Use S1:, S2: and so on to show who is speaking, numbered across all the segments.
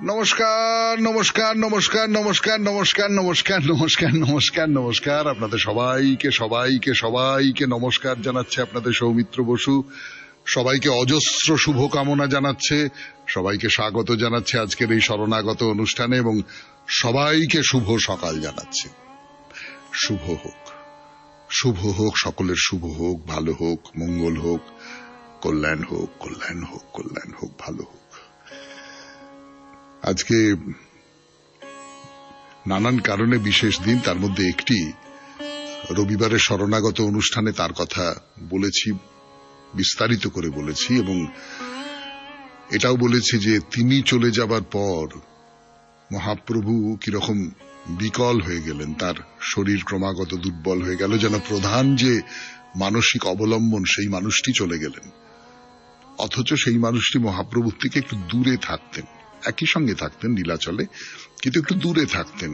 S1: নমস্কার নমস্কার নমস্কার নমস্কার নমস্কার নমস্কার নমস্কার নমস্কার নমস্কার আপনাদের সবাইকে সবাইকে সবাইকে নমস্কার জানাচ্ছে আপনাদের সৌমিত্র বসু। সবাইকে অজস্র শুভকামনা জানাচ্ছে, সবাইকে স্বাগত জানাচ্ছে আজকের এই শরণাগত অনুষ্ঠানে এবং সবাইকে শুভ সকাল জানাচ্ছে। শুভ হোক, শুভ হোক, সকলের শুভ হোক, ভালো হোক, মঙ্গল হোক, কল্যাণ হোক, কল্যাণ হোক, কল্যাণ হোক, ভালো হোক। আজকে নানান কারণে বিশেষ দিন, তার মধ্যে একটি রবিবারের শরণাগত অনুষ্ঠানে তার কথা বলেছি, বিস্তারিত করে বলেছি এবং এটাও বলেছি যে তিনি চলে যাবার পর মহাপ্রভু কিরকম বিকল হয়ে গেলেন, তার শরীর ক্রমাগত দুর্বল হয়ে গেল, যেন প্রধান যে মানসিক অবলম্বন সেই মানুষটি চলে গেলেন, অথচ সেই মানুষটি মহাপ্রভুর থেকে একটু দূরে থাকতেন, একই সঙ্গে থাকতেন নীলাচলে, কিন্তু একটু দূরে থাকতেন,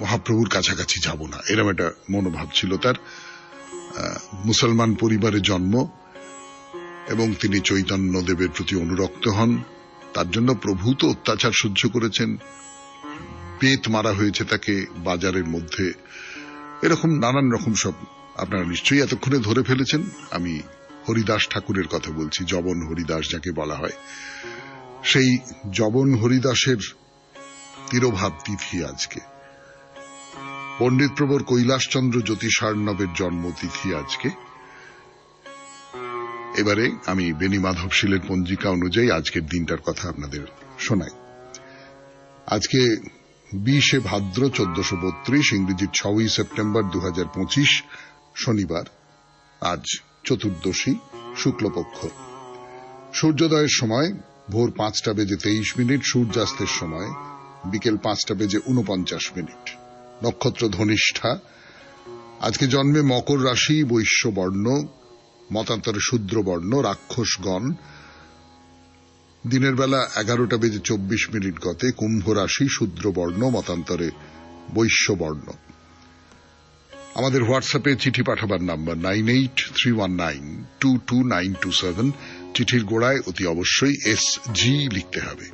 S1: মহাপ্রভুর কাছাকাছি যাব না, এরকম একটা মনোভাব ছিল তার। মুসলমান পরিবারে জন্ম এবং তিনি চৈতন্য দেবের প্রতি অনুরক্ত হন, তার জন্য প্রভু তো অত্যাচার সহ্য করেছেন, বেত মারা হয়েছে তাকে বাজারের মধ্যে, এরকম নানান রকম সব আপনারা নিশ্চয়ই এতক্ষণে ধরে ফেলেছেন। আমি হরিদাস ঠাকুরের কথা বলছি, জবন হরিদাস যাকে বলা হয়। সেই জবন হরিদাসের তিরোভাব তিথি আজকে। পণ্ডিত প্রবর কৈলাসচন্দ্র জ্যোতিষার্ণবের জন্মতিথি আজকে। এবারে আমি বেণী মাধবশীলের পঞ্জিকা অনুযায়ী আজকের দিনটার কথা আপনাদের শোনাই। আজকে 20 ভাদ্র 1432, ইংরেজির 6 সেপ্টেম্বর 2025, শনিবার। আজ চতুর্দশী, শুক্লপক্ষ। সূর্যোদয়ের সময় ভোর 5:23, সূর্যাস্তের সময় বিকেল 5:49। নক্ষত্র ধনিষ্ঠা। আজকে জন্মে মকর রাশি, বৈশ্য বর্ণ, মতান্তরে শূদ্র বর্ণ, রাক্ষসগণ। দিনের বেলা 11:24 গতে কুম্ভ রাশি, শূদ্র বর্ণ, মতান্তরে বৈশ্য বর্ণ। আমাদের হোয়াটসঅ্যাপে চিঠি পাঠাবার নাম্বার 9831922927। চিঠির গোড়ায় অতি অবশ্যই SG লিখতে হবে।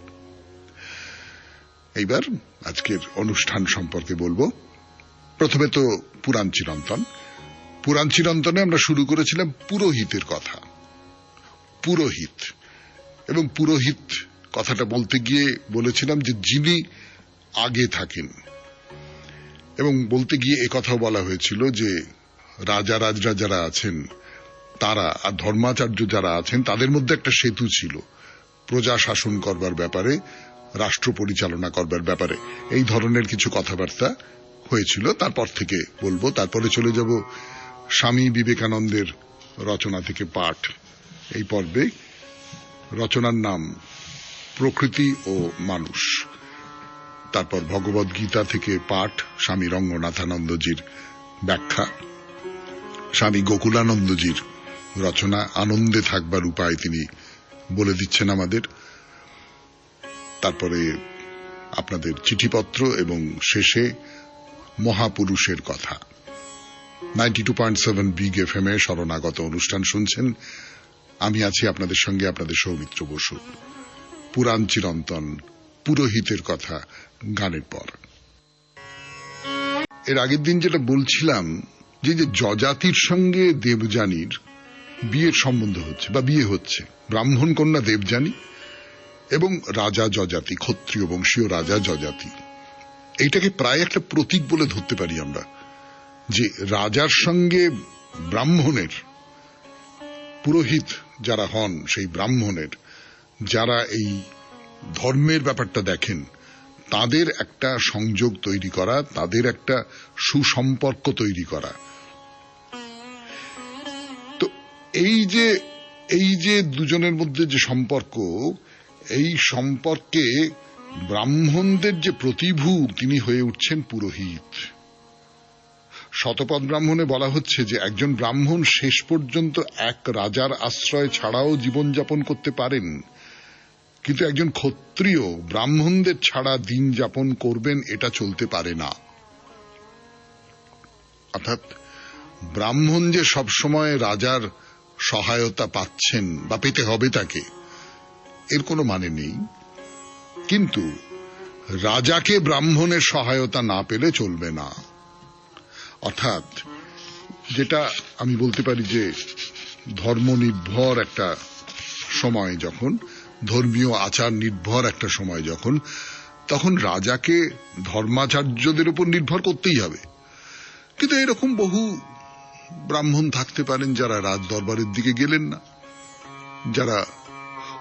S1: এইবার আজকের অনুষ্ঠান সম্পর্কে বলবো। প্রথমে তো পুরাণ চিরন্তন। পুরাণ চিরন্তনে আমরা শুরু করেছিলাম পুরোহিতের কথা। পুরোহিত এবং পুরোহিত কথাটা বলতে গিয়ে বলেছিলাম যে যিনি আগে থাকেন, এবং বলতে গিয়ে একথাও বলা হয়েছিল যে রাজরা যারা আছেন তারা আর ধর্মাচার্য যারা আছেন তাদের মধ্যে একটা সেতু ছিল প্রজা শাসন করবার ব্যাপারে, রাষ্ট্র পরিচালনা করবার ব্যাপারে। এই ধরনের কিছু কথাবার্তা হয়েছিল। তারপর থেকে বলবো, তারপরে চলে যাব স্বামী বিবেকানন্দের রচনা থেকে পাঠ। এই পর্বে রচনার নাম প্রকৃতি ও মানুষ। তারপর ভগবদ গীতা থেকে পাঠ, স্বামী রঙ্গনাথানন্দজির ব্যাখ্যা, স্বামী গোকুলানন্দজির রচনা আনন্দে থাকবার উপায় তিনি বলে দিচ্ছেন আমাদের। তারপরে আপনাদের চিঠিপত্র এবং শেষে মহাপুরুষের কথা। 92.7 বিগ FM এ শরণাগত অনুষ্ঠান শুনছেন। আমি আছি আপনাদের সঙ্গে, আপনাদের সৌমিত্র বসু। পুরাণ চিরন্তন, পুরোহিতের কথা, গানের পর। এর আগের দিন যেটা বলছিলাম যে যজাতির সঙ্গে দেবযানীর বিয়ের সম্বন্ধ হচ্ছে বা বিয়ে হচ্ছে, ব্রাহ্মণ কন্যা দেবযানী এবং রাজা যজাতি, ক্ষত্রিয় বংশীয় রাজা যজাতি। এইটাকে প্রায় একটা প্রতীক বলে ধরতে পারি আমরা, যে রাজার সঙ্গে ব্রাহ্মণের, পুরোহিত যারা হন সেই ব্রাহ্মণের, যারা এই ধর্মের ব্যাপারটা দেখেন, তাদের একটা সংযোগ তৈরি করা, তাদের একটা সুসম্পর্ক তৈরি করা। তো এই যে দুজনের মধ্যে যে সম্পর্ক, এই সম্পর্কে ব্রাহ্মণদের যে প্রতিভু, তিনি হয়ে উঠছেন পুরোহিত। শতপথ ব্রাহ্মণে বলা হচ্ছে যে একজন ব্রাহ্মণ শেষ পর্যন্ত এক রাজার আশ্রয় ছাড়াও জীবনযাপন করতে পারেন, কিন্তু একজন ক্ষত্রিয় ব্রাহ্মণদের ছাড়া দিন যাপন করবেন এটা চলতে পারে না। অর্থাৎ ব্রাহ্মণ যে সবসময় রাজার সহায়তা পাচ্ছেন বা পেতে হবে তাকে, এর কোনো মানে নেই। কিন্তু রাজাকে ব্রাহ্মণের সহায়তা না পেলে চলবে না। অর্থাৎ যেটা আমি বলতে পারি যে ধর্মনির্ভর একটা সময় যখন, ধর্মীয় আচার নির্ভর একটা সময় যখন, তখন রাজাকে ধর্মাচার্যদের উপর নির্ভর করতেই হবে। কিন্তু এরকম বহু ব্রাহ্মণ থাকতে পারেন যারা রাজ দরবারের দিকে গেলেন না, যারা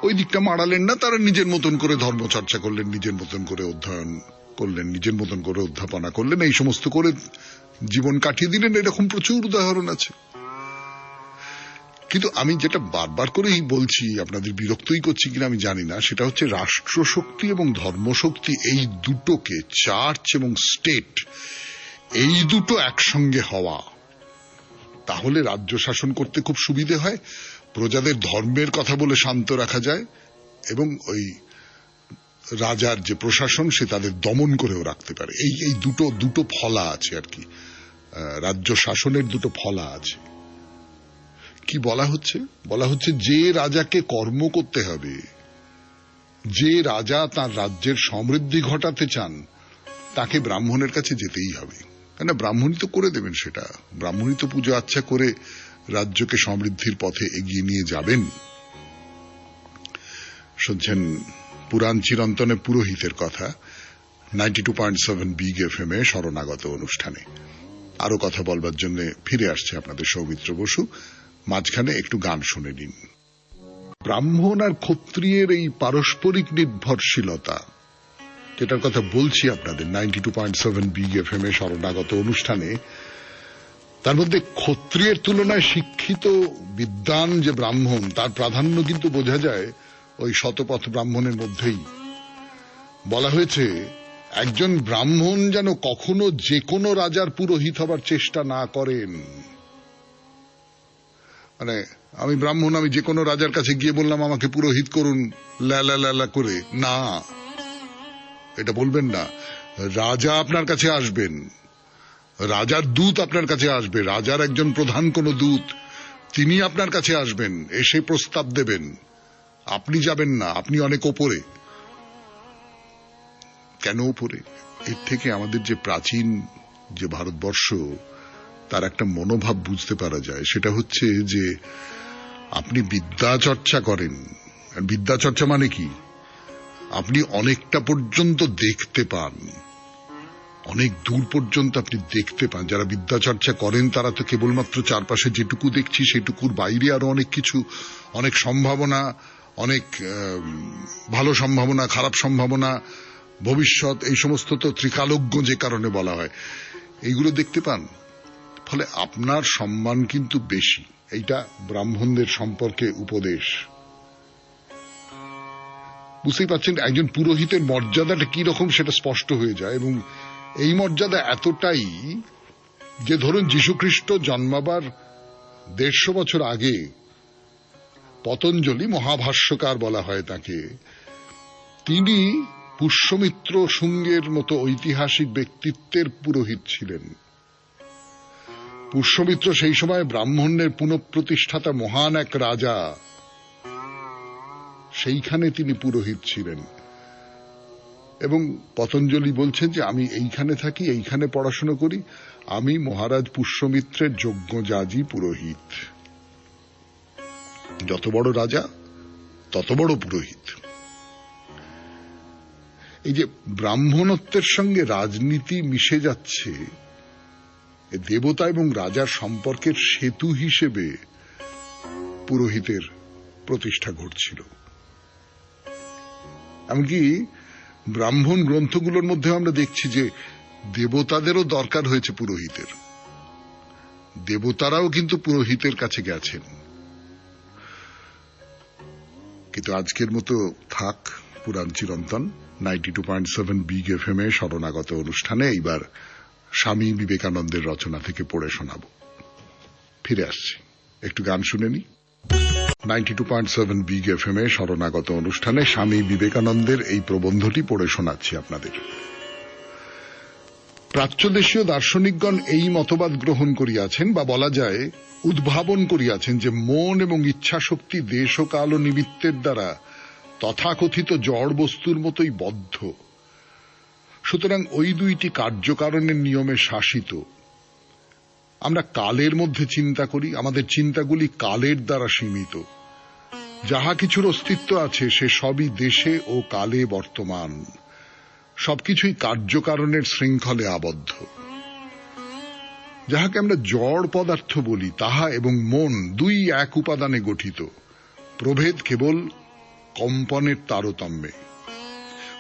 S1: ওই দিকটা মাড়ালেন না, তারা নিজের মতন করে ধর্মচর্চা করলেন, নিজের মতন করে অধ্যয়ন করলেন, নিজের মতন করে অধ্যাপনা করলেন, এই সমস্ত করে জীবন কাটিয়ে দিলেন। এরকম প্রচুর উদাহরণ আছে। কিন্তু আমি যেটা বারবার করেই বলছি, আপনাদের বিরক্তই করছি কিনা আমি জানি না, সেটা হচ্ছে রাষ্ট্রশক্তি এবং ধর্মশক্তি, এই দুটোকে, চার্চ এবং স্টেট, এই দুটো একসঙ্গে হওয়া, তাহলে রাজ্য শাসন করতে খুব সুবিধে হয়, প্রজাদের ধর্মের কথা বলে শান্ত রাখা যায়, এবং ওই রাজার যে প্রশাসন সে তাদের দমন করেও রাখতে পারে। এই দুটো ফলা আছে আর কি, রাজ্য শাসনের দুটো ফলা আছে। কি বলা হচ্ছে যে রাজাকে কর্ম করতে হবে, যে রাজা তার রাজ্যের সমৃদ্ধি ঘটাতে চান, তাকে ব্রাহ্মণের কাছে যেতেই হবে। কেন, ব্রাহ্মণই তো করে দেবেন সেটা, ব্রাহ্মণই তো পুজো আচ্ছা করে রাজ্যকে সমৃদ্ধির পথে এগিয়ে নিয়ে যাবেন। শুনছেন পুরাণ চিরন্তনে পুরোহিতের কথা, 92.7 বিগ এফএম এ শরণাগত অনুষ্ঠানে। আরো কথা বলবার জন্য ফিরে আসছে আপনাদের সৌমিত্র বসু। মাঝখানে একটু গান শুনে নিন। ব্রাহ্মণ আর ক্ষত্রিয়ের এই পারস্পরিক নির্ভরশীলতা, যেটার কথা বলছি আপনাদের 92.7 বিগ এফএম এ শরণাগত অনুষ্ঠানে, তার মধ্যে ক্ষত্রিয়ের তুলনায় শিক্ষিত বিদ্বান যে ব্রাহ্মণ, তার প্রাধান্য কিন্তু বোঝা যায় ওই শতপথ ব্রাহ্মণের মধ্যেই। বলা হয়েছে একজন ব্রাহ্মণ যেন কখনো যে কোনো রাজার পুরোহিত হবার চেষ্টা না করেন। মানে আমি ব্রাহ্মণ, আমি যে কোনো রাজার কাছে গিয়ে বললাম আমাকে পুরোহিত করুন লা করে, না, এটা বলবেন না। রাজা আপনার কাছে আসবেন, রাজার দূত আপনার কাছে আসবে, রাজার একজন প্রধান কোন দূত, তিনি আপনার কাছে আসবেন, এসে প্রস্তাব দেবেন, আপনি যাবেন না, আপনি অনেক ওপরে। কেন ওপরে? এর থেকে আমাদের যে প্রাচীন যে ভারতবর্ষ, তার একটা মনোভাব বুঝতে পারা যায়। সেটা হচ্ছে যে আপনি বিদ্যা চর্চা করেন, বিদ্যা চর্চা মানে কি, আপনি অনেকটা পর্যন্ত দেখতে পান, অনেক দূর পর্যন্ত আপনি দেখতে পান। যারা বিদ্যা চর্চা করেন তারা তো কেবলমাত্র চারপাশে যেটুকু দেখছি সেটুকুর বাইরে আরো অনেক কিছু, অনেক সম্ভাবনা, অনেক ভালো সম্ভাবনা, খারাপ সম্ভাবনা, ভবিষ্যৎ, এই সমস্ত তো ত্রিকালজ্ঞ যে কারণে বলা হয়, এইগুলো দেখতে পান। ফলে আপনার সম্মান কিন্তু বেশি। এইটা ব্রাহ্মণদের সম্পর্কে উপদেশ। বুঝতেই পারছেন একজন পুরোহিতের মর্যাদাটা কি রকম সেটা স্পষ্ট হয়ে যায়। এবং এই মর্যাদা এতটাই যে ধরুন যীশুখ্রিস্ট জন্মাবার 150 বছর আগে পতঞ্জলি মহাভাষ্যকার বলা হয় তাকে, তিনি পুষ্যমিত্র শুঙ্গের মতো ঐতিহাসিক ব্যক্তিত্বের পুরোহিত ছিলেন। পুষ্যমিত্র সেই সময় ব্রাহ্মণ্যের পুনঃপ্রতিষ্ঠাতা মহান এক রাজা, সেইখানে তিনি পুরোহিত ছিলেন। এবং পতঞ্জলি বলছেন যে আমি এইখানে থাকি, এইখানে পড়াশোনা করি, আমি মহারাজ পুষ্যমিত্রের যজ্ঞযাজী পুরোহিত। যত বড় রাজা তত বড় পুরোহিত। এই যে ব্রাহ্মণত্বের সঙ্গে রাজনীতি মিশে যাচ্ছে, দেবতা এবং রাজার সম্পর্কের সেতু হিসেবে পুরোহিতের প্রতিষ্ঠা ঘটছিল। এমনকি ব্রাহ্মণ গ্রন্থগুলোর মধ্যে আমরা দেখছি যে দেবতাদেরও দরকার হয়েছে পুরোহিতের, দেবতারাও কিন্তু পুরোহিতের কাছে গেছেন। কিন্তু আজকের মতো থাক পুরাণ চিরন্তন 92.7 বিগ এফএম এ শরণাগত অনুষ্ঠানে। এইবার স্বামী বিবেকানন্দের রচনা থেকে পড়ে শোনাব। ফিরে আসছি, একটু গান শুনে নি। 92.7 বিগ এফএম এ শরণাগত অনুষ্ঠানে স্বামী বিবেকানন্দের এই প্রবন্ধটি পড়ে শোনাচ্ছি আপনাদের। প্রাচ্যদেশীয় দার্শনিকগণ এই মতবাদ গ্রহণ করিয়াছেন, বা বলা যায় উদ্ভাবন করিয়াছেন, যে মন এবং ইচ্ছা শক্তি দেশ ও কাল ও নিমিত্তের দ্বারা তথাকথিত জড় বস্তুর মতোই বদ্ধ। সুতরাং ওই দুইটি কার্যকারণের নিয়মে শাসিত। আমরা কালের মধ্যে চিন্তা করি, আমাদের চিন্তাগুলি কালের দ্বারা সীমিত। যাহা কিছুর অস্তিত্ব আছে সে সবই দেশে ও কালে বর্তমান, সবকিছুই কার্যকারণের শৃঙ্খলে আবদ্ধ। যাহাকে আমরা জড় পদার্থ বলি তাহা এবং মন দুই এক উপাদানে গঠিত, প্রভেদ কেবল কম্পনের তারতম্যে।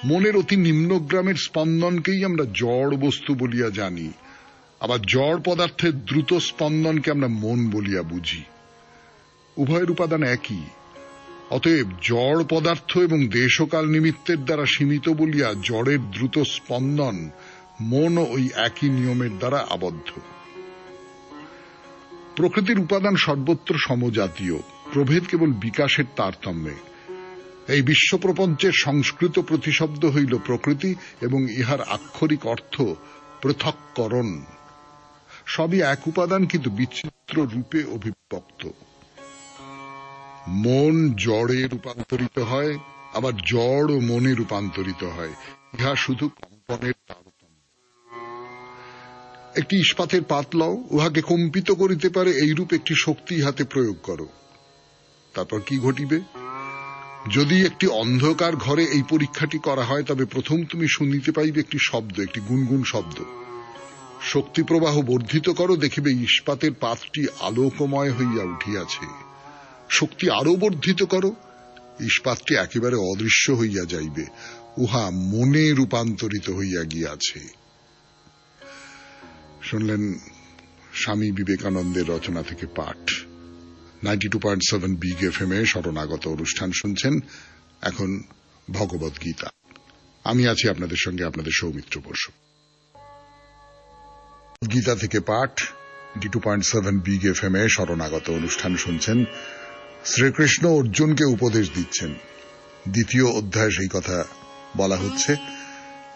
S1: মনের অতি নিম্নগ্রামের স্পন্দনকেই আমরা জড় বস্তু বলিয়া জানি, আবার জড় পদার্থের দ্রুত স্পন্দনকে আমরা মন বলিয়া বুঝি। উভয়ের উপাদান একই। অতএব জড় পদার্থ এবং দেশকাল নিমিত্তের দ্বারা সীমিত বলিয়া জড়ের দ্রুত স্পন্দন মন ওই একই নিয়মের দ্বারা আবদ্ধ। প্রকৃতির উপাদান সর্বত্র সমজাতীয়, প্রভেদ কেবল বিকাশের তারতম্যে। এই বিশ্বপ্রপঞ্চের সংস্কৃত প্রতিশব্দ হইল প্রকৃতি এবং ইহার আক্ষরিক অর্থ পৃথক্করণ। সবই এক উপাদান কিন্তু বিচিত্র রূপে অভিব্যক্ত। মন জড়ে রূপান্তরিত হয়, আবার জড় ও মনে রূপান্তরিত হয়, ইহা শুধু কম্পনের তারতম্য। একটি ইস্পাতের পাত লও, উহাকে কম্পিত করিতে পারে এইরূপ একটি শক্তি ইহাতে প্রয়োগ করো, তারপর কি ঘটিবে? যদি একটি অন্ধকার ঘরে এই পরীক্ষাটি করা হয় তবে প্রথম তুমি শুনিতে পাইবে একটি শব্দ, একটি গুনগুন শব্দ। শক্তি প্রবাহ বর্ধিত করো, দেখিবে ইস্পাতের পাতটি আলোকময় হইয়া উঠিয়াছে। শক্তি আরো বর্ধিত করো, ইস্পাতটি একেবারে অদৃশ্য হইয়া যাইবে, উহা মনে রূপান্তরিত হইয়া গিয়াছে। শুনলেন স্বামী বিবেকানন্দের রচনা থেকে পাঠ। 92.7 বিগ এফএম এ শরণাগত অনুষ্ঠান শুনছেন। এখন ভগবত গীতা। আমি আছি আপনাদের সঙ্গে, আপনাদের সৌমিত্র বসু। গীতা থেকে পাঠ 92.7 বিগ এফএম এ শরণাগত অনুষ্ঠান শুনছেন। শ্রীকৃষ্ণ অর্জুনকে উপদেশ দিচ্ছেন। দ্বিতীয় অধ্যায়ে সেই কথা বলা হচ্ছে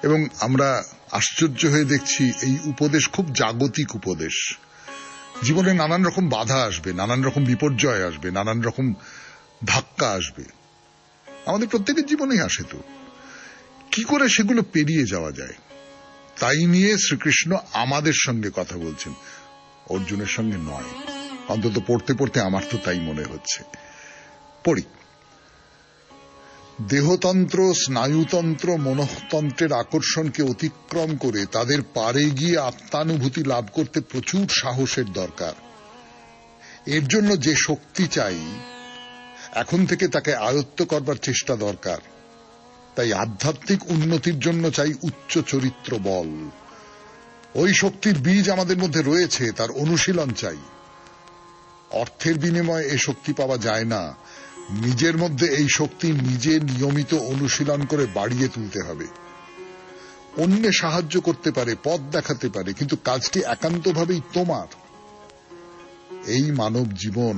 S1: এবং আমরা আশ্চর্য হয়ে দেখছি এই উপদেশ খুব জাগতিক উপদেশ। জীবনে নানান রকম বাধা আসবে, নানান রকম বিপর্যয় আসবে, নানান রকম ধাক্কা আসবে, আমাদের প্রত্যেকের জীবনেই আসে। তো কি করে সেগুলো পেরিয়ে যাওয়া যায় তাই নিয়ে শ্রীকৃষ্ণ আমাদের সঙ্গে কথা বলছেন, অর্জুনের সঙ্গে নয়। অন্তত পড়তে পড়তে আমার তো তাই মনে হচ্ছে। পড়ি। দেহতন্ত্র, স্নায়ুতন্ত্র, মনঃতন্ত্রের আকর্ষণকে অতিক্রম করে তাদের পারে গিয়ে আত্মানুভূতি লাভ করতে প্রচুর সাহসের দরকার। এর জন্য যে শক্তি চাই এখন থেকে তাকে আয়ত্ত করবার চেষ্টা দরকার। তাই আধ্যাত্মিক উন্নতির জন্য চাই উচ্চ চরিত্র বল। ওই শক্তির বীজ আমাদের মধ্যে রয়েছে, তার অনুশীলন চাই। অর্থের বিনিময়ে এই শক্তি পাওয়া যায় না, নিজের মধ্যে এই শক্তি নিজে নিয়মিত অনুশীলন করে বাড়িয়ে তুলতে হবে। অন্যে সাহায্য করতে পারে, পথ দেখাতে পারে, কিন্তু কাজটি একান্তভাবেই তোমার। এই মানব জীবন,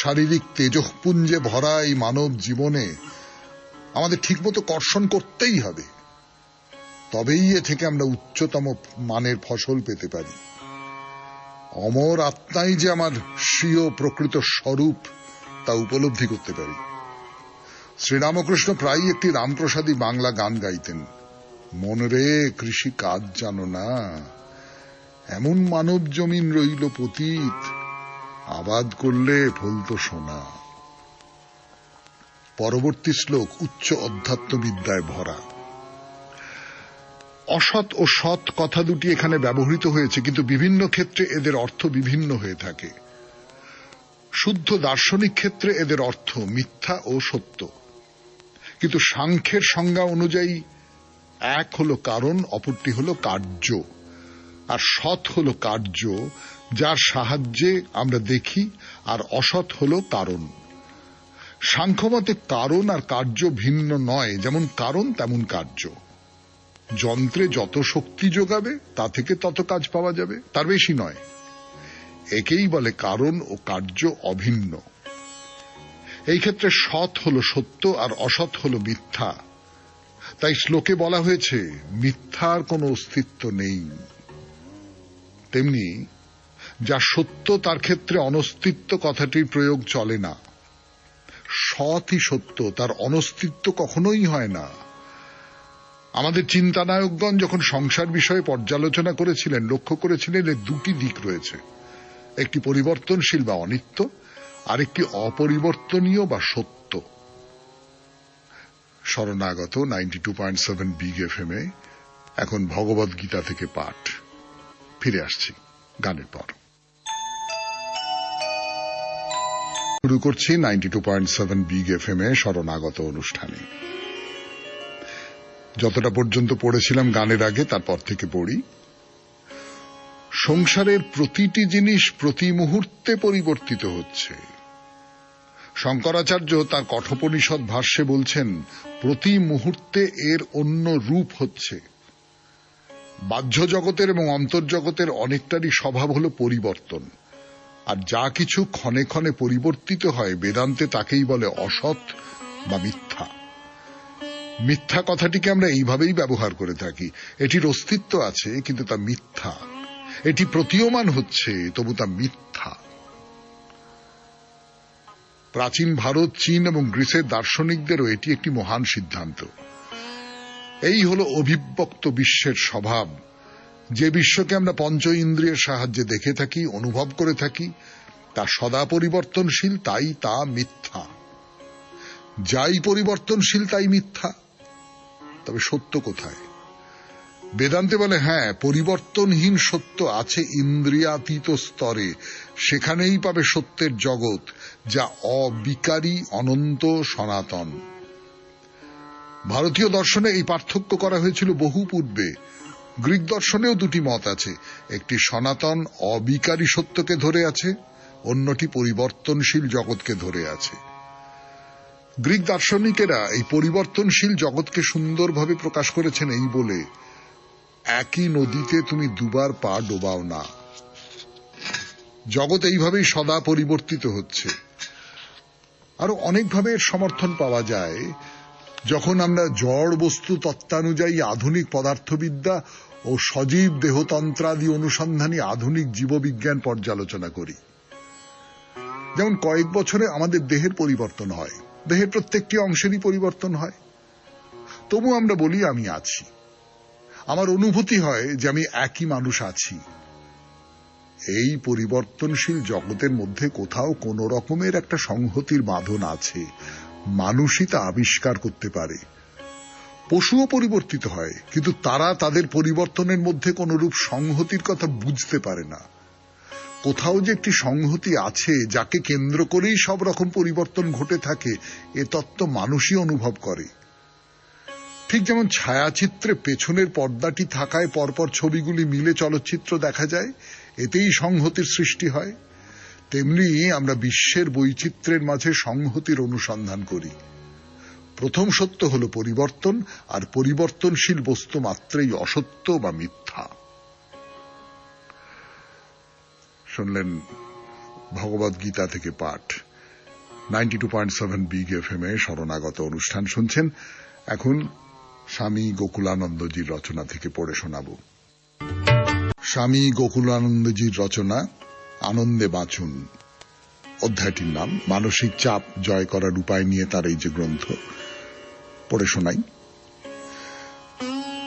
S1: শারীরিক তেজঃপুঞ্জে ভরা এই মানব জীবনে আমাদের ঠিকমতো কর্ষণ করতেই হবে, তবেই এ থেকে আমরা উচ্চতম মানের ফসল পেতে পারি। অমর আত্মাই যে আমার স্বীয় প্রকৃত স্বরূপ তা উপলব্ধি করতে পারি। শ্রীরামকৃষ্ণ প্রায়ই একটি রামপ্রসাদী বাংলা গান গাইতেন। মনরে কৃষি কাজ জানো না, এমন মানব জমিন রইল পতিত, আবাদ করলে ফলতো সোনা। পরবর্তী শ্লোক উচ্চ অধ্যাত্মবিদ্যায় ভরা। অসৎ ও সৎ কথা দুটি এখানে ব্যবহৃত হয়েছে, কিন্তু বিভিন্ন ক্ষেত্রে এদের অর্থ বিভিন্ন হয়ে থাকে। শুদ্ধ দার্শনিক ক্ষেত্রে এদের অর্থ মিথ্যা ও সত্য, কিন্তু সাংখ্যের সংজ্ঞা অনুযায়ী এক হলো কারণ, অপরটি হলো কার্য। আর সৎ হলো কার্য যার সাহায্যে আমরা দেখি, আর অসৎ হলো কারণ। সাংখ্যমতে কারণ আর কার্য ভিন্ন নয়, যেমন কারণ তেমন কার্য। যন্ত্রে যত শক্তি যোগাবে তা থেকে তত কাজ পাওয়া যাবে, তার বেশি নয়। একেই বলে কারণ ও কার্য অভিন্ন। এই ক্ষেত্রে সৎ হলো সত্য আর অসৎ হলো মিথ্যা। তাই শ্লোকে বলা হয়েছে মিথ্যার কোনো অস্তিত্ব নেই। তেমনি যা সত্য তার ক্ষেত্রে অনস্তিত্ব কথাটির প্রয়োগ চলে না। সৎই সত্য, তার অনস্তিত্ব কখনোই হয় না। আমাদের চিন্তানায়কগণ যখন সংসার বিষয়ে পর্যালোচনা করেছিলেন, লক্ষ্য করেছিলেন এর দুটি দিক রয়েছে, একটি পরিবর্তনশীল বা অনিত্য, আরেকটি অপরিবর্তনীয় বা সত্য। শরণাগত 92.7 বিগ এফএম এ এখন ভগবদ গীতা থেকে পাঠ। ফিরে আসছি গানের পর। শুরু করছি 92.7 বিগ এফএম এ শরণাগত অনুষ্ঠানে। যতটা পর্যন্ত পড়েছিলাম গানের আগে, তারপর থেকে পড়ি। সংসারের প্রতিটি জিনিস প্রতি মুহূর্তে পরিবর্তিত হচ্ছে। শঙ্করাচার্য তার কঠোপনিষদ ভাষ্যে বলছেন, প্রতি মুহূর্তে এর অন্য রূপ হচ্ছে। বাহ্য জগতের এবং অন্তর্জগতের অনেকটারই স্বভাব হল পরিবর্তন, আর যা কিছু ক্ষণে ক্ষণে পরিবর্তিত হয় বেদান্তে তাকেই বলে অসৎ বা মিথ্যা। মিথ্যা কথাটিকে আমরা এইভাবেই ব্যবহার করে থাকি, এটির অস্তিত্ব আছে কিন্তু তা মিথ্যা। এটি প্রতীয়মান হচ্ছে তবু তা মিথ্যা। প্রাচীন ভারত, চীন এবং গ্রিসের দার্শনিকদেরও এটি একটি মহান সিদ্ধান্ত। এই হল অভিব্যক্ত বিশ্বের স্বভাব। যে বিশ্বকে আমরা পঞ্চ ইন্দ্রিয়ের সাহায্যে দেখে থাকি, অনুভব করে থাকি, তা সদা পরিবর্তনশীল, তাই তা মিথ্যা। যাই পরিবর্তনশীল তাই মিথ্যা। তবে সত্য কোথায়? বেদান্তে বলে, হ্যাঁ, পরিবর্তনহীন সত্য আছে ইন্দ্রিয়াতীত স্তরে, সেখানেই পাবে সত্যের জগৎ, যা অবিকারী, অনন্ত, সনাতন। ভারতীয় দর্শনে এই পার্থক্য করা হয়েছিল বহু পূর্বে। গ্রিক দর্শনেও দুটি মত আছে, একটি সনাতন অবিকারী সত্যকে ধরে আছে, অন্যটি পরিবর্তনশীল জগৎকে ধরে আছে। গ্রিক দার্শনিকেরা এই পরিবর্তনশীল জগৎকে সুন্দরভাবে প্রকাশ করেছেন এই বলে, একই নদীতে তুমি দুবার পা ডোবাও না। জগৎ এইভাবেই সদা পরিবর্তিত হচ্ছে। আরো অনেকভাবে এর সমর্থন পাওয়া যায় যখন আমরা জড় বস্তু তত্ত্বানুযায়ী আধুনিক পদার্থবিদ্যা ও সজীব দেহতন্ত্রাদি অনুসন্ধানী আধুনিক জীববিজ্ঞান পর্যালোচনা করি। যেমন কয়েক বছরে আমাদের দেহের পরিবর্তন হয়, দেহের প্রত্যেকটি অংশেরই পরিবর্তন হয়, তবু আমরা বলি আমি আছি। আমার অনুভূতি হয় যে আমি একই মানুষ আছি। এই পরিবর্তনশীল জগতের মধ্যে কোথাও কোন রকমের একটা সংহতির বাঁধন আছে, মানুষই তা আবিষ্কার করতে পারে। পশুও পরিবর্তিত হয়, কিন্তু তারা তাদের পরিবর্তনের মধ্যে কোনরূপ সংহতির কথা বুঝতে পারে না। কোথাও যে একটি সংহতি আছে যাকে কেন্দ্র করেই সব রকম পরিবর্তন ঘটে থাকে, এ তত্ত্ব মানুষই অনুভব করে। ঠিক যেমন ছায়াচিত্রে পেছনের পর্দাটি থাকায় পরপর ছবিগুলি মিলে চলচ্চিত্র দেখা যায়, এতেই সংহতির সৃষ্টি হয়, তেমনি আমরা বিশ্বের বৈচিত্র্যের মাঝে সংহতির অনুসন্ধান করি। প্রথম সত্য হল পরিবর্তন, আর পরিবর্তনশীল বস্তু মাত্রই অসত্য বা মিথ্যা। শুনলেন ভগবদ গীতা থেকে পাঠ। 92.7 বিগ এফএম এ শরণাগত অনুষ্ঠান শুনছেন। এখন স্বামী গোকুলানন্দজির রচনা থেকে পড়ে শোনাব। স্বামী গোকুলানন্দজির রচনা আনন্দে বাঁচুন। অধ্যায়টির নাম মানসিক চাপ জয় করার উপায় নিয়ে তার এই যে গ্রন্থ, পড়ে শোনাই।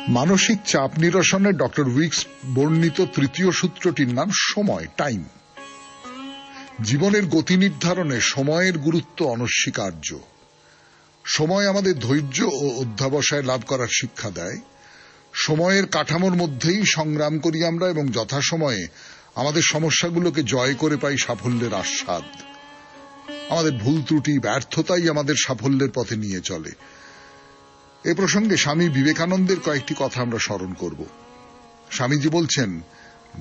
S1: মানসিক চাপ নিরসনে ডক্টর উইকস বর্ণিত তৃতীয় সূত্রটির নাম সময়, টাইম। জীবনের গতি নির্ধারণে সময়ের গুরুত্ব অনস্বীকার্য। সময় আমাদের ধৈর্য ও অধ্যাবসায় লাভ করার শিক্ষা দেয়। সময়ের কাঠামোর মধ্যেই সংগ্রাম করি আমরা এবং যথাসময়ে আমাদের সমস্যাগুলোকে জয় করে পাই সাফল্যের আস্বাদ। আমাদের ভুল ত্রুটি, ব্যর্থতাই আমাদের সাফল্যের পথে নিয়ে চলে। এ প্রসঙ্গে স্বামী বিবেকানন্দের কয়েকটি কথা আমরা স্মরণ করব। স্বামীজি বলছেন,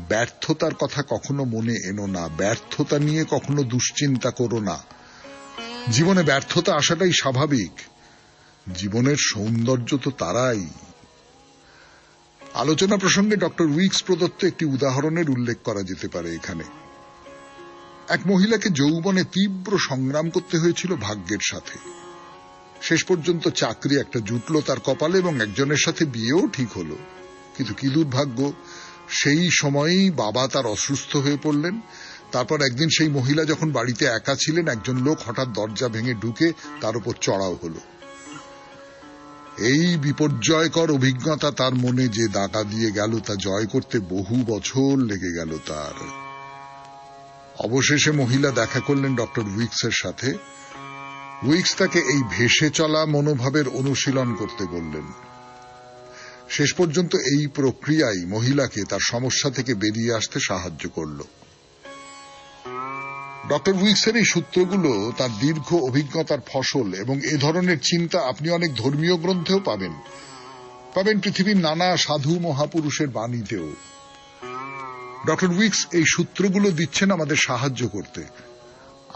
S1: ব্যর্থতার কথা কখনো মনে এনো না, ব্যর্থতা নিয়ে কখনো দুশ্চিন্তা করো না। জীবনে ব্যর্থতা আসাটাই স্বাভাবিক। জীবনের সৌন্দর্য তো তারাই। আলোচনা প্রসঙ্গে ডক্টর উইকস প্রদত্ত একটি উদাহরণের উল্লেখ করা যেতে পারে এখানে। এক মহিলাকে যৌবনে তীব্র সংগ্রাম করতে হয়েছিল ভাগ্যের সাথে। শেষ পর্যন্ত চাকরি একটা জুটল তার কপালে এবং একজনের সাথে বিয়েও ঠিক হলো। কিন্তু কি দুর্ভাগ্য, সেই সময়েই বাবা তার অসুস্থ হয়ে পড়লেন। তারপর একদিন সেই মহিলা যখন বাড়িতে একা ছিলেন, একজন লোক হঠাৎ দরজা ভেঙে ঢুকে তার উপর চড়াও হলো। এই বিপর্যয়কর অভিজ্ঞতা তার মনে যে দাগা দিয়ে গেল, তা জয় করতে বহু বছর লেগে গেল তার। অবশেষে মহিলা দেখা করলেন ডক্টর উইকসের সাথে। উইকস তাকে এই ভেসে চলা মনোভাবের অনুশীলন করতে বললেন। শেষ পর্যন্ত এই প্রক্রিয়াই মহিলাকে তার সমস্যা থেকে বেরিয়ে আসতে সাহায্য করল। ডক্টর উইকসের এই সূত্রগুলো তার দীর্ঘ অভিজ্ঞতার ফসল, এবং এ ধরনের চিন্তা আপনি অনেক ধর্মীয় গ্রন্থেও পাবেন পৃথিবীর নানা সাধু মহাপুরুষের বাণীতেও। ডক্টর উইকস এই সূত্রগুলো দিচ্ছেন আমাদের সাহায্য করতে,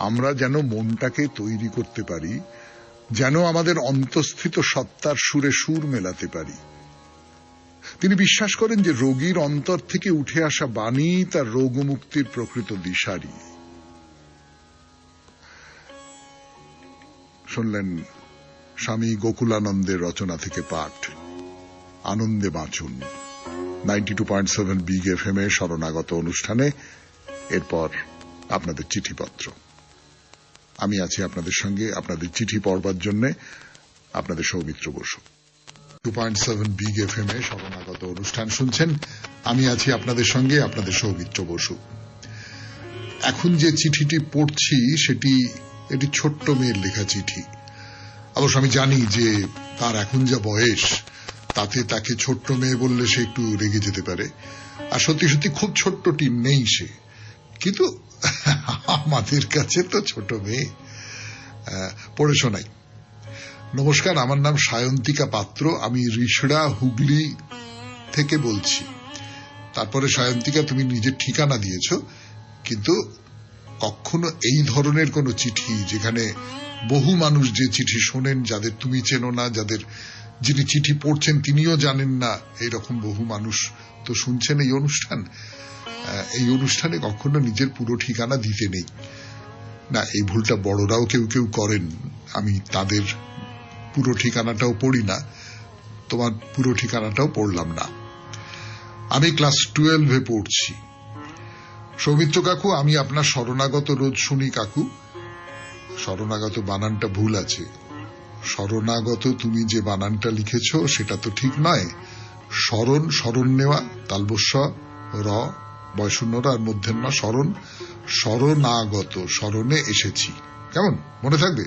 S1: আমরা যেন মনটাকে তৈরি করতে পারি, যেন আমাদের অন্তঃস্থিত সত্তার সুরে সুর মেলাতে পারি। তিনি বিশ্বাস করেন যে রোগীর অন্তর থেকে উঠে আসা বাণী তার রোগমুক্তির প্রকৃত দিশারি। শুনলেন স্বামী গোকুলানন্দের রচনা থেকে পাঠ, আনন্দে বাঁচুন, 92.7 বিগ এফএম এ শরণাগত অনুষ্ঠানে। এরপর আপনাদের চিঠিপত্র। আমি আছি আপনাদের সঙ্গে আপনাদের চিঠি পড়বার জন্য, আপনাদের সৌমিত্র বসু। 2.7 বিগ এফএম এ শরণাগত অনুষ্ঠান শুনছেন। আমি আছি আপনাদের সঙ্গে আপনাদের সৌমিত্র বসু। এখন যে চিঠিটি পড়ছি এটি ছোট্ট মেয়ের লেখা চিঠি। অবশ্য আমি জানি যে তার এখন যা বয়স, তাতে তাকে ছোট্ট মেয়ে বললে সে একটু রেগে যেতে পারে। আর সত্যি সত্যি খুব ছোট্টটি নেই সে, কিন্তু আমাদের কাছে তো ছোট মেয়ে। পড়ে শোনাই। নমস্কার, আমার নাম সায়ন্তিকা পাত্র, আমি রিষড়া হুগলি থেকে বলছি। তারপরে সায়ন্তিকা তুমি নিজের ঠিকানা দিয়েছ, কিন্তু কখনো এই ধরনের কোন চিঠি, যেখানে বহু মানুষ যে চিঠি শোনেন, যাদের তুমি চেনো না, যিনি চিঠি পড়ছেন তিনিও জানেন না, এইরকম বহু মানুষ তো শুনছেন এই অনুষ্ঠান। এই অনুষ্ঠানে কখনো নিজের পুরো ঠিকানা দিতে নেই না। এই ভুলটা বড়রাও কেউ কেউ করেন। আমি তাদের পুরো ঠিকানাটাও পড়ি না, তোমার পুরো ঠিকানাটাও পড়লাম না। আমি ক্লাস 12-এ পড়ছি। সৌমিত্র কাকু, আমি আপনার শরণাগত রোজ শুনি কাকু। শরণাগত বানানটা ভুল আছে। শরণাগত তুমি যে বানানটা লিখেছ সেটা তো ঠিক নয়। শরণ নেওয়া, তালবস্য র, বয়শূন্যরা আর মধ্যের মা, শরণাগত, শরণে এসেছি। কেমন মনে থাকবে?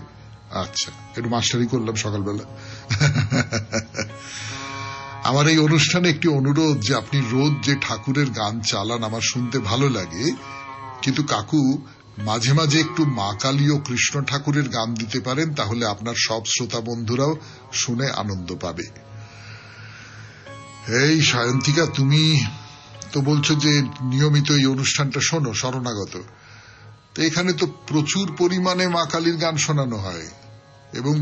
S1: আচ্ছা, একটু মাস্টারি করলাম সকালবেলা। আমার এই অনুষ্ঠানে একটি অনুরোধ, যে আপনি রোজ যে ঠাকুরের গান চালান আমার শুনতে ভালো লাগে, কিন্তু কাকু মাঝে মাঝে একটু মা কালী ও কৃষ্ণ ঠাকুরের গান দিতে পারেন, তাহলে আপনার সব শ্রোতা বন্ধুরাও শুনে আনন্দ পাবে। এই সায়ন্তিকা, তুমি তো বলছো যে নিয়মিত এই অনুষ্ঠানটা শোনো, শরণাগত। তো এখানে তো প্রচুর পরিমাণে মা কালীর গান শোনানো হয়, এবং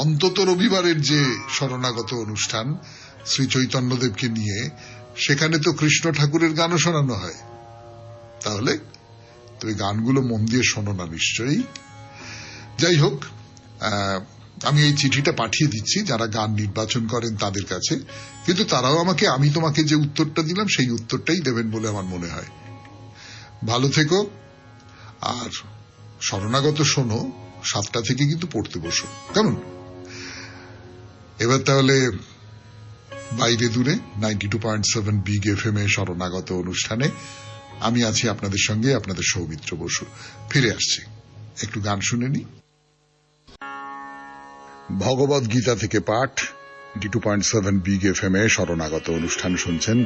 S1: অন্তত রবিবারের যে শরণাগত অনুষ্ঠান শ্রী চৈতন্যদেবকে নিয়ে, সেখানে তো কৃষ্ণ ঠাকুরের গানও শোনানো হয়। তাহলে তো এই গানগুলো মন দিয়ে শোনো না নিশ্চয়ই। যাই হোক, আমি এই চিঠিটা পাঠিয়ে দিচ্ছি যারা গান নির্বাচন করেন তাদের কাছে, কিন্তু তারাও আমাকে আমি তোমাকে যে উত্তরটা দিলাম সেই উত্তরটাই দেবেন বলে আমার মনে হয়। ভালো থেকো, আর শরণাগত শোনো, 7টা থেকে কিন্তু পড়তে বসো, কেমন? এবার তাহলে বাইরে দূরে 92.7 বিগ এফএম এ শরণাগত অনুষ্ঠানে আমি আছি আপনাদের সঙ্গে আপনাদের সৌমিত্র বসু। ফিরে আসছি, একটু গান শুনে নি। ভগবদ গীতা থেকে পাঠ, 92.7 বিগ এফএম এ শরণাগত অনুষ্ঠান শুনছেন।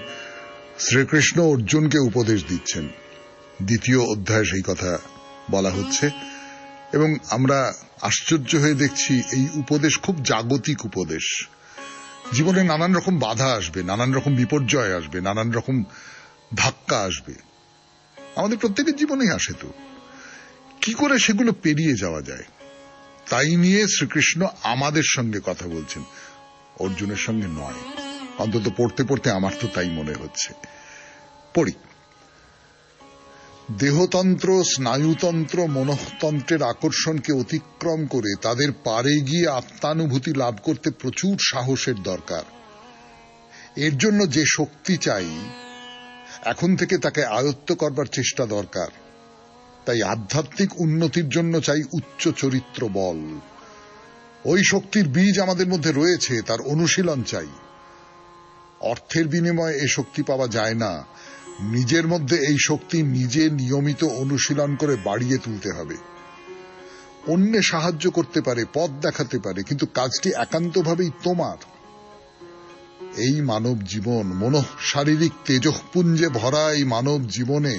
S1: শ্রীকৃষ্ণ অর্জুনকে উপদেশ দিচ্ছেন। 2য় অধ্যায়ে সেই কথা বলা হচ্ছে, এবং আমরা আশ্চর্য হয়ে দেখছি এই উপদেশ খুব জাগতিক উপদেশ। জীবনে নানান রকম বাধা আসবে, নানান রকম বিপর্যয় আসবে, নানান রকম ধাক্কা আসবে, আমাদের প্রত্যেকের জীবনেই আসে। তো কি করে সেগুলো পেরিয়ে যাওয়া যায়, তাই নিয়ে শ্রীকৃষ্ণ আমাদের সঙ্গে কথা বলছেন, অর্জুনের সঙ্গে নয়। অন্তত পড়তে পড়তে আমার তো তাই মনে হচ্ছে। পড়ি। দেহতন্ত্র, স্নায়ুতন্ত্র, মনঃতন্ত্রের আকর্ষণকে অতিক্রম করে তাদের পারে গিয়ে আত্মানুভূতি লাভ করতে প্রচুর সাহসের দরকার। এর জন্য যে শক্তি চাই, এখন থেকে তাকে আয়ত্ত করবার চেষ্টা দরকার। তাই আধ্যাত্মিক উন্নতির জন্য চাই উচ্চ চরিত্র বল। ওই শক্তির বীজ আমাদের মধ্যে রয়েছে, তার অনুশীলন চাই। অর্থের বিনিময়ে এই শক্তি পাওয়া যায় না, নিজের মধ্যে এই শক্তি নিজে নিয়মিত অনুশীলন করে বাড়িয়ে তুলতে হবে। অন্যে সাহায্য করতে পারে, পথ দেখাতে পারে, কিন্তু কাজটি একান্তভাবেই তোমার। এই মানব জীবন, শারীরিক তেজঃপুঞ্জে ভরা এই মানব জীবনে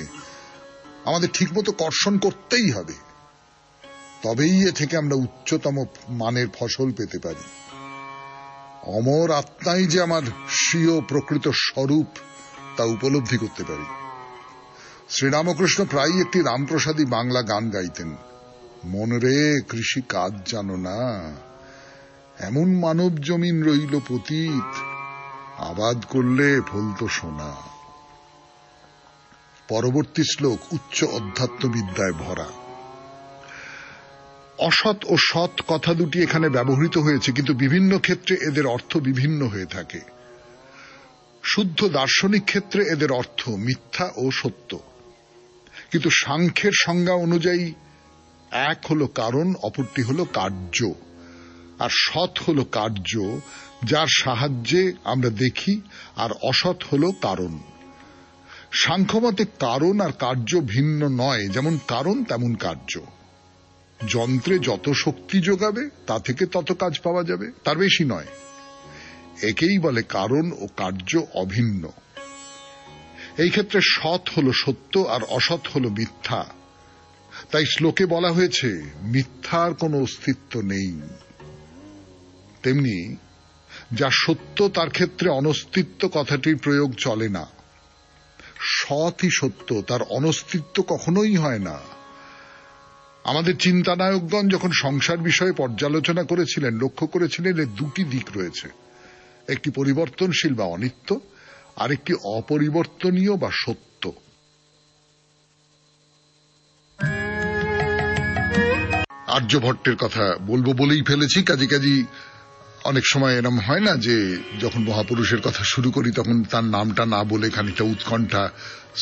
S1: আমাদের ঠিকমতো কর্ষণ করতেই হবে, তবেই এ থেকে আমরা উচ্চতম মানের ফসল পেতে পারি। অমর আত্মাই যে আমার স্বীয় প্রকৃত স্বরূপ তা উপলব্ধি করতে পারি। শ্রীরামকৃষ্ণ প্রায়ই একটি রামপ্রসাদী বাংলা গান গাইতেন, মন রে কৃষি কাজ জানো না, এমন মানব জমিন রইল পতিত, আবাদ করলে ফলতো সোনা। পরবর্তী শ্লোক উচ্চ অধ্যাত্মবিদ্যায় ভরা। অসৎ ও সৎ কথা দুটি এখানে ব্যবহৃত হয়েছে, কিন্তু বিভিন্ন ক্ষেত্রে এদের অর্থ বিভিন্ন হয়ে থাকে। শুদ্ধ দার্শনিক ক্ষেত্রে এদের অর্থ মিথ্যা ও সত্য, কিন্তু সাংখ্যের সংজ্ঞা অনুযায়ী এক হলো কারণ, অপরটি হলো কার্য। আর সৎ হলো কার্য যার সাহায্যে আমরা দেখি, আর অসৎ হলো কারণ। সাংখ্যমতে কারণ আর কার্য ভিন্ন নয়, যেমন কারণ তেমন কার্য। যন্ত্রে যত শক্তি যোগাবে তা থেকে তত কাজ পাওয়া যাবে, তার বেশি নয়। একেই বলে কারণ ও কার্য অভিন্ন। এই ক্ষেত্রে সৎ হলো সত্য আর অসৎ হলো মিথ্যা। তাই শ্লোকে বলা হয়েছে মিথ্যার কোনো অস্তিত্ব নেই। তেমনি যা সত্য তার ক্ষেত্রে অনস্তিত্ব কথাটির প্রয়োগ চলে না। সৎই সত্য, তার অনস্তিত্ব কখনোই হয় না। আমাদের চিন্তানায়কগণ যখন সংসার বিষয়ে পর্যালোচনা করেছিলেন, লক্ষ্য করেছিলেন এর দুটি দিক রয়েছে, একটি পরিবর্তনশীল বা অনিত্য, আর একটি অপরিবর্তনীয় বা সত্য। আর্যভট্টের কথা বলবো বলেই ফেলেছি। কাজী অনেক সময় এরম হয় না যে যখন মহাপুরুষের কথা শুরু করি তখন তার নামটা না বলে খানিকটা উৎকণ্ঠা,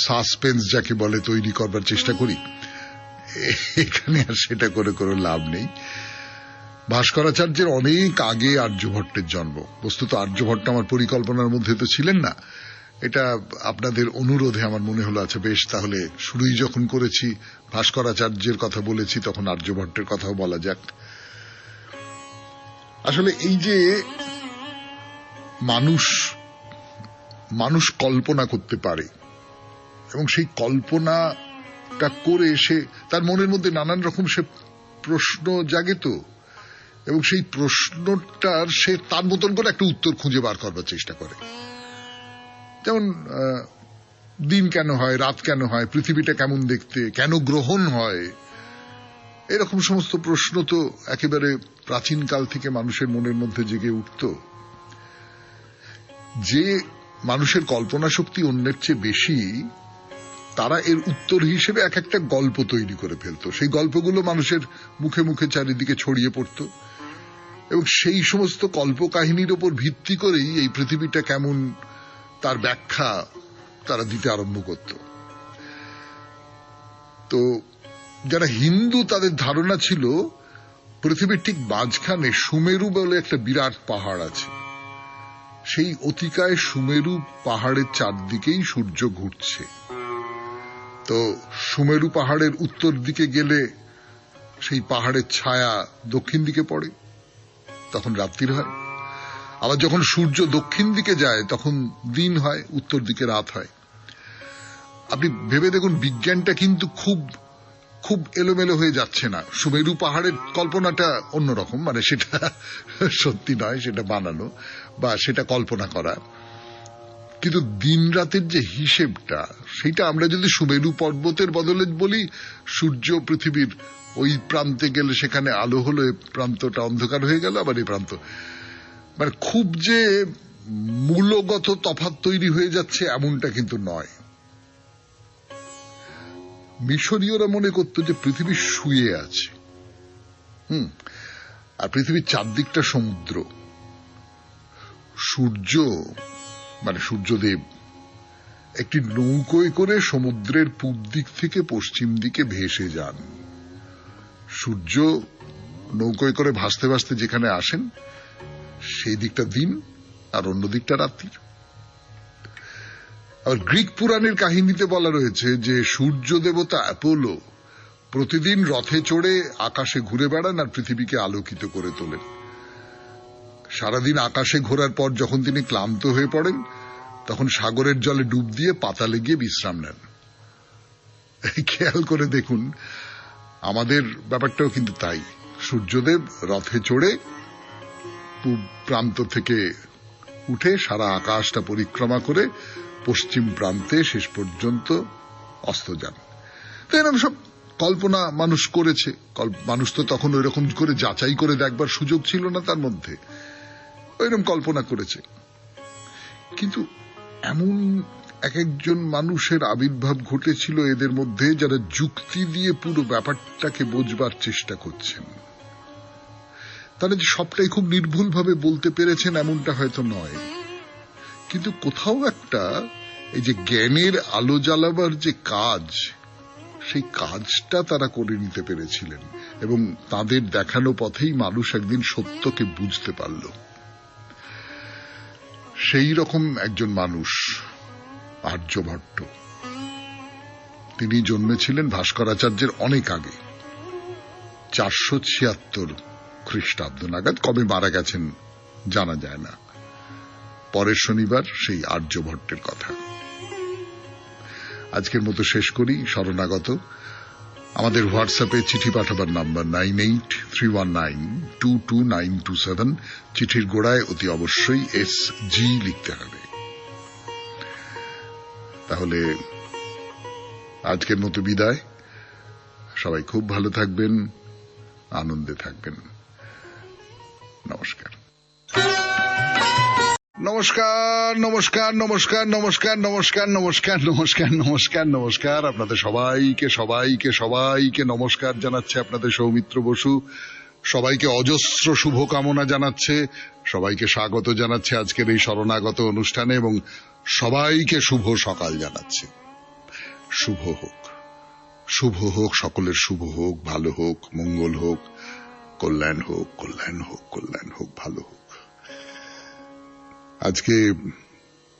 S1: সাসপেন্স যাকে বলে, তৈরি করবার চেষ্টা করি। এখানে আর সেটা করে করে লাভ নেই। ভাস্করাচার্যের অনেক আগে আর্যভট্টের জন্ম। বস্তুত আর্যভট্ট আমার পরিকল্পনার মধ্যে তো ছিলেন না। এটা আপনাদের অনুরোধে আমার মনে হলো আচ্ছা বেশ, তাহলে শুরুই যখন করেছি, ভাস্করাচার্যের কথা বলেছি, তখন আর্যভট্টের কথাও বলা যাক। আসলে এই যে মানুষ কল্পনা করতে পারে এবং সেই কল্পনাটা করে সে তার মনের মধ্যে নানান রকম সে প্রশ্ন জাগে তো, এবং সেই প্রশ্নটার সে তার মতন করে একটা উত্তর খুঁজে বার করবার চেষ্টা করে। যেমন দিন কেন হয়, রাত কেন হয়, পৃথিবীটা কেমন দেখতে, কেন গ্রহণ হয়, এরকম সমস্ত প্রশ্ন তো একেবারে প্রাচীনকাল থেকে মানুষের মনের মধ্যে জেগে উঠত। যে মানুষের কল্পনা শক্তি অন্যের চেয়ে বেশি, তারা এর উত্তর হিসেবে এক একটা গল্প তৈরি করে ফেলত। সেই গল্পগুলো মানুষের মুখে মুখে চারিদিকে ছড়িয়ে পড়ত, এবং সেই সমস্ত কল্পকাহিনীর ওপর ভিত্তি করেই এই পৃথিবীটা কেমন তার ব্যাখ্যা তারা দিতে আরম্ভ করত। তো যারা হিন্দু, তাদের ধারণা ছিল পৃথিবীর ঠিক মাঝখানে সুমেরু বলে একটা বিরাট পাহাড় আছে। সেই অতিকায় সুমেরু পাহাড়ের চারদিকেই সূর্য ঘুরছে। তো সুমেরু পাহাড়ের উত্তর দিকে গেলে সেই পাহাড়ের ছায়া দক্ষিণ দিকে পড়ে, তখন রাত্রির হয়। আবার যখন সূর্য দক্ষিণ দিকে যায় তখন দিন হয়, উত্তর দিকে রাত হয়। আপনি ভেবে দেখুন, বিজ্ঞানটা কিন্তু খুব খুব এলোমেলো হয়ে যাচ্ছে না। সুমেরু পাহাড়ের কল্পনাটা অন্যরকম, মানে সেটা সত্যি নয়, সেটা বানানো বা সেটা কল্পনা করা। কিন্তু দিন রাতের যে হিসেবটা, সেটা আমরা যদি সুমেরু পর্বতের বদলে বলি সূর্য পৃথিবীর ওই প্রান্তে গেলে সেখানে আলো হলো, এই প্রান্তটা অন্ধকার হয়ে গেল, আবার এই প্রান্ত, মানে খুব যে মূলগত তফাৎ তৈরি হয়ে যাচ্ছে এমনটা কিন্তু নয়। মিশরীয়রা মনে করত যে পৃথিবী শুয়ে আছে, আর পৃথিবীর চারদিকটা সমুদ্র। সূর্য মানে সূর্যদেব, একটি নৌকোয় করে সমুদ্রের পূব দিক থেকে পশ্চিম দিকে ভেসে যান। সূর্য নৌকোয় করে ভাসতে ভাসতে যেখানে আসেন সেই দিকটা দিন আর অন্য দিকটা রাত্রির। আর গ্রিক পুরাণের কাহিনীতে বলা রয়েছে যে সূর্য দেবতা অ্যাপোলো প্রতিদিন রথে চড়ে আকাশে ঘুরে বেড়ান আর পৃথিবীকে আলোকিত করে তোলেন। সারাদিন আকাশে ঘোরার পর যখন তিনি ক্লান্ত হয়ে পড়েন তখন সাগরের জলে ডুব দিয়ে পাতালে গিয়ে বিশ্রাম নেন। খেয়াল করে দেখুন আমাদের ব্যাপারটাও কিন্তু তাই। সূর্যদেব রথে চড়ে পূব প্রান্ত থেকে উঠে সারা আকাশটা পরিক্রমা করে পশ্চিম প্রান্তে শেষ পর্যন্ত অস্ত যান। তো এরকম সব কল্পনা মানুষ করেছে। মানুষ তো তখন ওইরকম করে যাচাই করে দেখবার সুযোগ ছিল না তার মধ্যে, ওইরকম কল্পনা করেছে। কিন্তু এমন এক একজন মানুষের আবির্ভাব ঘটেছিল এদের মধ্যে যারা যুক্তি দিয়ে পুরো ব্যাপারটাকে বোঝবার চেষ্টা করছেন। তারা যে সবটাই খুব নির্ভুলভাবে বলতে পেরেছেন এমনটা হয়তো নয়, কিন্তু কোথাও একটা এই যে জ্ঞানের আলো জ্বালাবার যে কাজ, সেই কাজটা তারা করে নিতে পেরেছিলেন এবং তাদের দেখানো পথেই মানুষ একদিন সত্যকে বুঝতে পারল। সেই রকম একজন মানুষ আর্যভট্ট। তিনি জন্মেছিলেন ভাস্করাচার্যের অনেক আগে, 476 খ্রিস্টাব্দ নাগাদ। কবে মারা গেছেন জানা যায় না। পরের শনিবার সেই আর্যভট্টের কথা। আজকের মতো শেষ করি। শরণাগত আমাদের হোয়াটসঅ্যাপে চিঠি পাঠাবার নাম্বার 9831922927। চিঠির গোড়ায় অতি অবশ্যই SG লিখতে হবে। তাহলে আজকের মতো বিদায়। সবাই খুব ভালো থাকবেন, আনন্দে থাকবেন। নমস্কার নমস্কার নমস্কার নমস্কার নমস্কার নমস্কার নমস্কার নমস্কার নমস্কার নমস্কার। আপনাদের সবাইকে সবাইকে সবাইকে নমস্কার জানাচ্ছে আপনাদের সৌমিত্র বসু। সবাইকে অজস্র শুভকামনা জানাচ্ছে, সবাইকে স্বাগত জানাচ্ছে আজকের এই শরণাগত অনুষ্ঠানে এবং সবাইকে শুভ সকাল জানাচ্ছে। শুভ হোক, শুভ হোক, সকলের শুভ হোক, ভালো হোক, মঙ্গল হোক, কল্যাণ হোক, কল্যাণ হোক, কল্যাণ হোক, ভালো হোক। আজকে